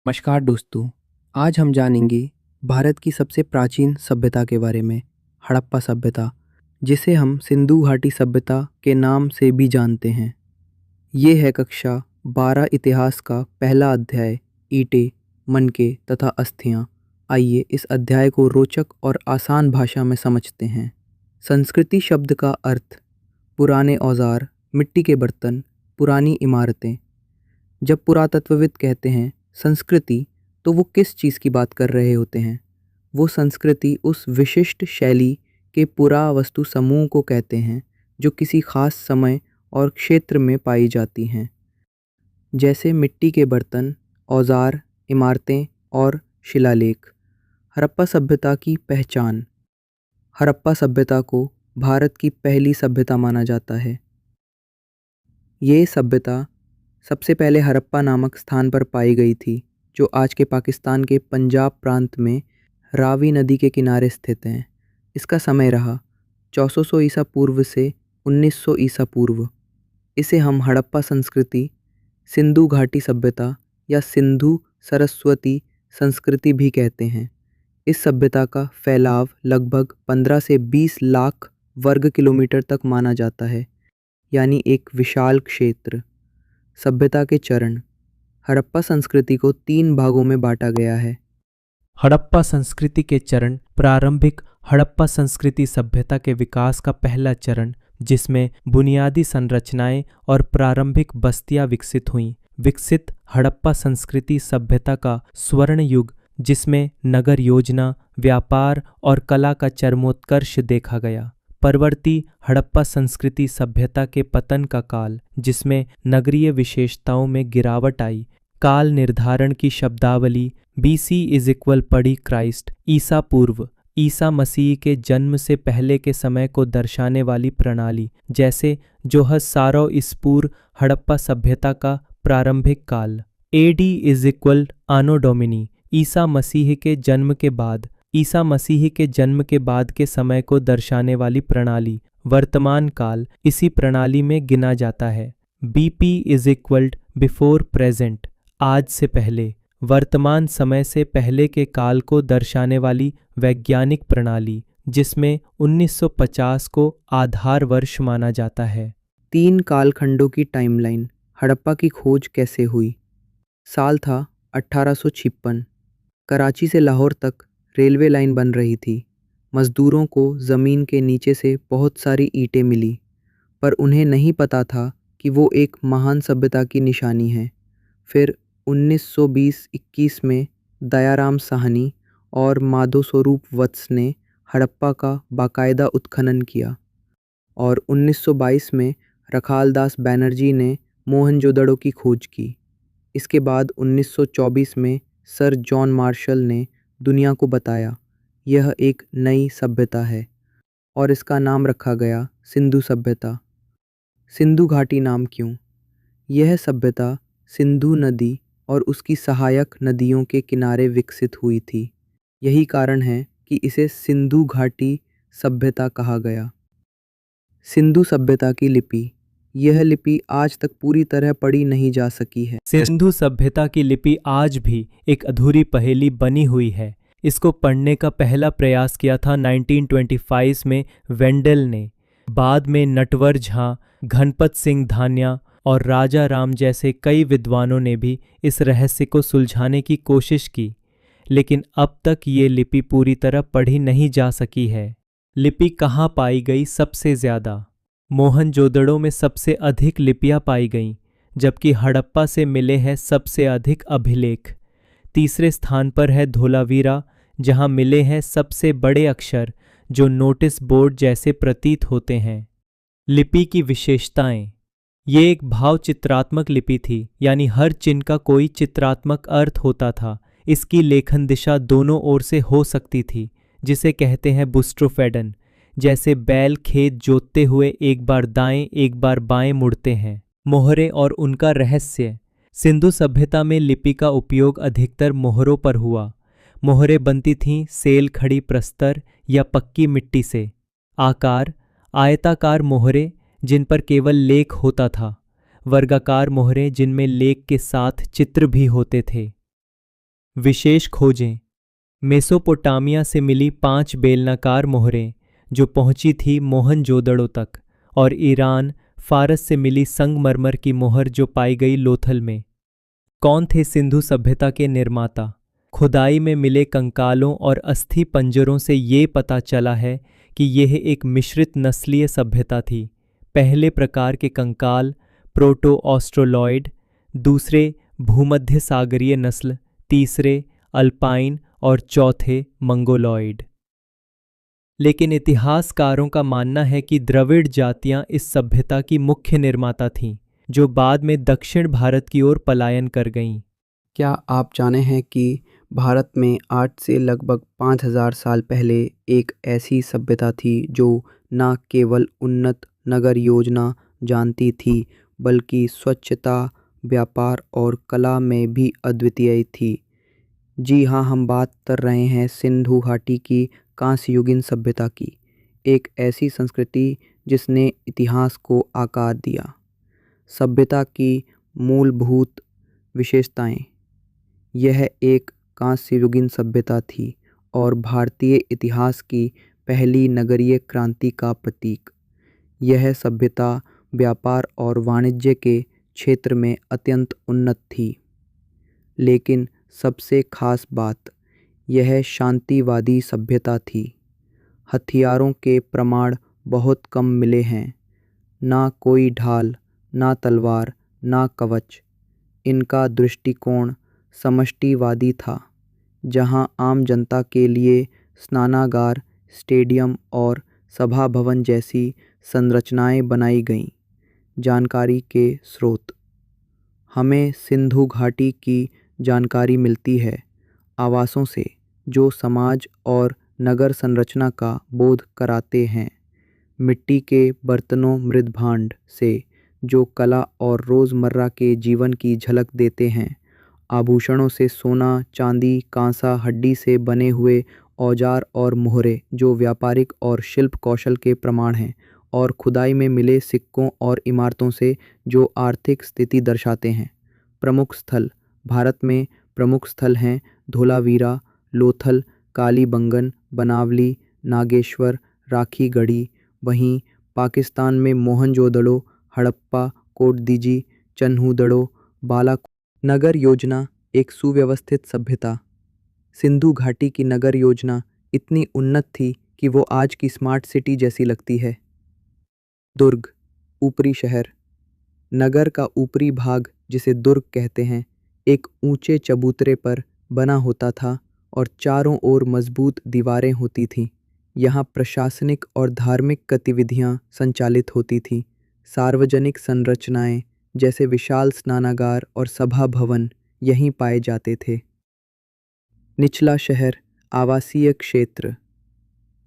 नमस्कार दोस्तों। आज हम जानेंगे भारत की सबसे प्राचीन सभ्यता के बारे में, हड़प्पा सभ्यता, जिसे हम सिंधु घाटी सभ्यता के नाम से भी जानते हैं। ये है कक्षा 12 इतिहास का पहला अध्याय, ईंटें, मनके तथा अस्थियाँ। आइए इस अध्याय को रोचक और आसान भाषा में समझते हैं। संस्कृति शब्द का अर्थ पुराने औजार, मिट्टी के बर्तन, पुरानी इमारतें। जब पुरातत्वविद कहते हैं संस्कृति, तो वो किस चीज़ की बात कर रहे होते हैं? वो संस्कृति उस विशिष्ट शैली के पुरावस्तु समूह को कहते हैं जो किसी खास समय और क्षेत्र में पाई जाती हैं, जैसे मिट्टी के बर्तन, औजार, इमारतें और शिलालेख। हड़प्पा सभ्यता की पहचान। हड़प्पा सभ्यता को भारत की पहली सभ्यता माना जाता है। ये सभ्यता सबसे पहले हड़प्पा नामक स्थान पर पाई गई थी, जो आज के पाकिस्तान के पंजाब प्रांत में रावी नदी के किनारे स्थित हैं। इसका समय रहा 1400 ईसा पूर्व से 1900 ईसा पूर्व। इसे हम हड़प्पा संस्कृति, सिंधु घाटी सभ्यता या सिंधु सरस्वती संस्कृति भी कहते हैं। इस सभ्यता का फैलाव लगभग 15 से 20 लाख वर्ग किलोमीटर तक माना जाता है, यानी एक विशाल क्षेत्र। सभ्यता के चरण। हड़प्पा संस्कृति को 3 भागों में बांटा गया है। हड़प्पा संस्कृति के चरण। प्रारंभिक हड़प्पा संस्कृति सभ्यता के विकास का पहला चरण, जिसमें बुनियादी संरचनाएं और प्रारंभिक बस्तियां विकसित हुईं। विकसित हड़प्पा संस्कृति सभ्यता का स्वर्ण युग, जिसमें नगर योजना, व्यापार और कला का चरमोत्कर्ष देखा गया। परवर्ती हड़प्पा संस्कृति सभ्यता के पतन का काल, जिसमें नगरीय विशेषताओं में गिरावट आई। काल निर्धारण की शब्दावली। BC = पढ़ी क्राइस्ट, ईसा पूर्व, ईसा मसीह के जन्म से पहले के समय को दर्शाने वाली प्रणाली, जैसे जोहस सारो इस्पूर। हड़प्पा सभ्यता का प्रारंभिक काल। AD = आनो डोमिनी, ईसा मसीह के जन्म के बाद, ईसा मसीह के जन्म के बाद के समय को दर्शाने वाली प्रणाली। वर्तमान काल इसी प्रणाली में गिना जाता है। BP = बिफोर प्रेजेंट, आज से पहले, वर्तमान समय से पहले के काल को दर्शाने वाली वैज्ञानिक प्रणाली, जिसमें 1950 को आधार वर्ष माना जाता है। 3 कालखंडों की टाइमलाइन। हड़प्पा की खोज कैसे हुई? साल था 1856। कराची से लाहौर तक रेलवे लाइन बन रही थी। मज़दूरों को ज़मीन के नीचे से बहुत सारी ईंटें मिली, पर उन्हें नहीं पता था कि वो एक महान सभ्यता की निशानी है। फिर 1920-21 में दयाराम साहनी और माधो स्वरूप वत्स ने हड़प्पा का बाकायदा उत्खनन किया, और 1922 में रखालदास बैनर्जी ने मोहनजोदड़ो की खोज की। इसके बाद 1924 में सर जॉन मार्शल ने दुनिया को बताया यह एक नई सभ्यता है, और इसका नाम रखा गया सिंधु सभ्यता। सिंधु घाटी नाम क्यों? यह सभ्यता सिंधु नदी और उसकी सहायक नदियों के किनारे विकसित हुई थी। यही कारण है कि इसे सिंधु घाटी सभ्यता कहा गया। सिंधु सभ्यता की लिपि। यह लिपि आज तक पूरी तरह पढ़ी नहीं जा सकी है। सिंधु सभ्यता की लिपि आज भी एक अधूरी पहेली बनी हुई है। इसको पढ़ने का पहला प्रयास किया था 1925 में वेंडल ने। बाद में नटवर झा, घनपत सिंह धान्या और राजा राम जैसे कई विद्वानों ने भी इस रहस्य को सुलझाने की कोशिश की, लेकिन अब तक ये लिपि पूरी तरह पढ़ी नहीं जा सकी है। लिपि कहाँ पाई गई सबसे ज़्यादा? मोहनजोदड़ो में सबसे अधिक लिपियाँ पाई गईं, जबकि हड़प्पा से मिले हैं सबसे अधिक अभिलेख। तीसरे स्थान पर है धोलावीरा, जहाँ मिले हैं सबसे बड़े अक्षर जो नोटिस बोर्ड जैसे प्रतीत होते हैं। लिपि की विशेषताएं। ये एक भाव चित्रात्मक लिपि थी, यानी हर चिन्ह का कोई चित्रात्मक अर्थ होता था। इसकी लेखन दिशा दोनों ओर से हो सकती थी, जिसे कहते हैं बुस्ट्रोफेडन, जैसे बैल खेत जोतते हुए एक बार दाएं एक बार बाएं मुड़ते हैं। मोहरे और उनका रहस्य। सिंधु सभ्यता में लिपि का उपयोग अधिकतर मोहरों पर हुआ। मोहरें बनती थीं सेल खड़ी प्रस्तर या पक्की मिट्टी से। आकार। आयताकार मोहरें जिन पर केवल लेख होता था। वर्गाकार मोहरें जिनमें लेख के साथ चित्र भी होते थे। विशेष खोजें। मेसोपोटामिया से मिली 5 बेलनाकार मोहरें जो पहुंची थी मोहनजोदड़ो तक, और ईरान फारस से मिली संगमरमर की मोहर जो पाई गई लोथल में। कौन थे सिंधु सभ्यता के निर्माता? खुदाई में मिले कंकालों और अस्थि पंजरों से ये पता चला है कि यह एक मिश्रित नस्लीय सभ्यता थी। पहले प्रकार के कंकाल प्रोटो ऑस्ट्रोलॉइड, दूसरे भूमध्य सागरीय नस्ल, तीसरे अल्पाइन और चौथे मंगोलॉइड। लेकिन इतिहासकारों का मानना है कि द्रविड़ जातियां इस सभ्यता की मुख्य निर्माता थीं, जो बाद में दक्षिण भारत की ओर पलायन कर गईं। क्या आप जाने हैं कि भारत में 8 से लगभग 5000 साल पहले एक ऐसी सभ्यता थी जो न केवल उन्नत नगर योजना जानती थी, बल्कि स्वच्छता, व्यापार और कला में भी अद्वितीय थी। जी हाँ, हम बात कर रहे हैं सिंधु घाटी की कांस्ययुगीन सभ्यता की, एक ऐसी संस्कृति जिसने इतिहास को आकार दिया। सभ्यता की मूलभूत विशेषताएं। यह एक कांस्ययुगीन सभ्यता थी और भारतीय इतिहास की पहली नगरीय क्रांति का प्रतीक। यह सभ्यता व्यापार और वाणिज्य के क्षेत्र में अत्यंत उन्नत थी। लेकिन सबसे खास बात, यह शांतिवादी सभ्यता थी। हथियारों के प्रमाण बहुत कम मिले हैं, ना कोई ढाल, ना तलवार, ना कवच। इनका दृष्टिकोण समष्टिवादी था, जहां आम जनता के लिए स्नानागार, स्टेडियम और सभा भवन जैसी संरचनाएं बनाई गईं। जानकारी के स्रोत। हमें सिंधु घाटी की जानकारी मिलती है आवासों से, जो समाज और नगर संरचना का बोध कराते हैं, मिट्टी के बर्तनों मृदभांड से, जो कला और रोज़मर्रा के जीवन की झलक देते हैं, आभूषणों से सोना, चांदी, कांसा, हड्डी से बने हुए औजार और मोहरे जो व्यापारिक और शिल्प कौशल के प्रमाण हैं, और खुदाई में मिले सिक्कों और इमारतों से जो आर्थिक स्थिति दर्शाते हैं। प्रमुख स्थल। भारत में प्रमुख स्थल हैं धोलावीरा, लोथल, कालीबंगन, बनावली, नागेश्वर, राखी गढ़ी। वहीं पाकिस्तान में मोहनजोदड़ो, हड़प्पा, कोटदीजी, चन्हूदड़ो, बालाकोट। नगर योजना एक सुव्यवस्थित सभ्यता। सिंधु घाटी की नगर योजना इतनी उन्नत थी कि वो आज की स्मार्ट सिटी जैसी लगती है। दुर्ग, ऊपरी शहर। नगर का ऊपरी भाग, जिसे दुर्ग कहते हैं, एक ऊंचे चबूतरे पर बना होता था और चारों ओर मजबूत दीवारें होती थीं। यहाँ प्रशासनिक और धार्मिक गतिविधियाँ संचालित होती थीं। सार्वजनिक संरचनाएं जैसे विशाल स्नानागार और सभा भवन यहीं पाए जाते थे। निचला शहर, आवासीय क्षेत्र।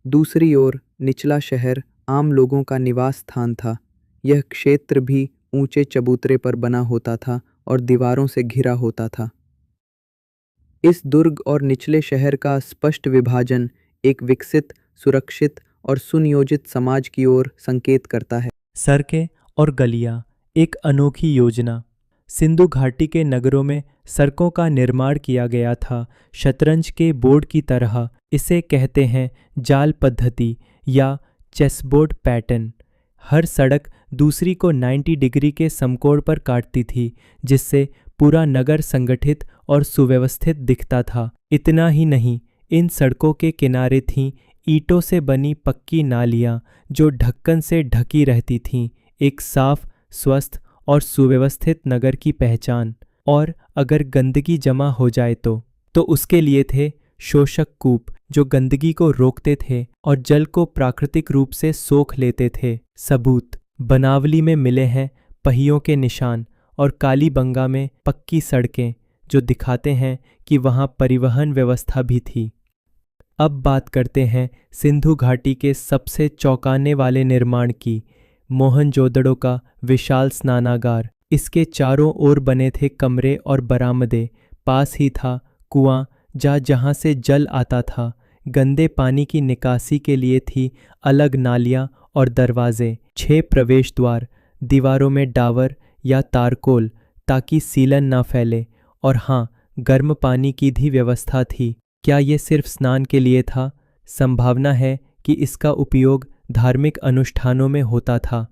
दूसरी ओर निचला शहर आम लोगों का निवास स्थान था। यह क्षेत्र भी ऊंचे चबूतरे पर बना होता था और दीवारों से घिरा होता था। इस दुर्ग और निचले शहर का स्पष्ट विभाजन एक विकसित, सुरक्षित और सुनियोजित समाज की ओर संकेत करता है। सड़कें और गलियां, एक अनोखी योजना। सिंधु घाटी के नगरों में सड़कों का निर्माण किया गया था। शतरंज के बोर्ड की तरह इसे कहते हैं जाल पद्धति या चेसबोर्ड पैटर्न। हर सड़क दूसरी को 90 डिग्री के समकोण पर काटती थी, जिससे पूरा नगर संगठित और सुव्यवस्थित दिखता था। इतना ही नहीं, इन सड़कों के किनारे थीं ईंटों से बनी पक्की नालियां जो ढक्कन से ढकी रहती थीं, एक साफ, स्वस्थ और सुव्यवस्थित नगर की पहचान। और अगर गंदगी जमा हो जाए तो उसके लिए थे शोषक कूप, जो गंदगी को रोकते थे और जल को प्राकृतिक रूप से सोख लेते थे। सबूत बनावली में मिले हैं पहियों के निशान और कालीबंगा में पक्की सड़कें, जो दिखाते हैं कि वहाँ परिवहन व्यवस्था भी थी। अब बात करते हैं सिंधु घाटी के सबसे चौंकाने वाले निर्माण की, मोहनजोदड़ो का विशाल स्नानागार। इसके चारों ओर बने थे कमरे और बरामदे। पास ही था कुआं जहाँ से जल आता था। गंदे पानी की निकासी के लिए थी अलग नालियां और दरवाजे। 6 प्रवेश द्वार, दीवारों में डावर या तारकोल ताकि सीलन ना फैले। और हाँ, गर्म पानी की भी व्यवस्था थी। क्या ये सिर्फ स्नान के लिए था? संभावना है कि इसका उपयोग धार्मिक अनुष्ठानों में होता था,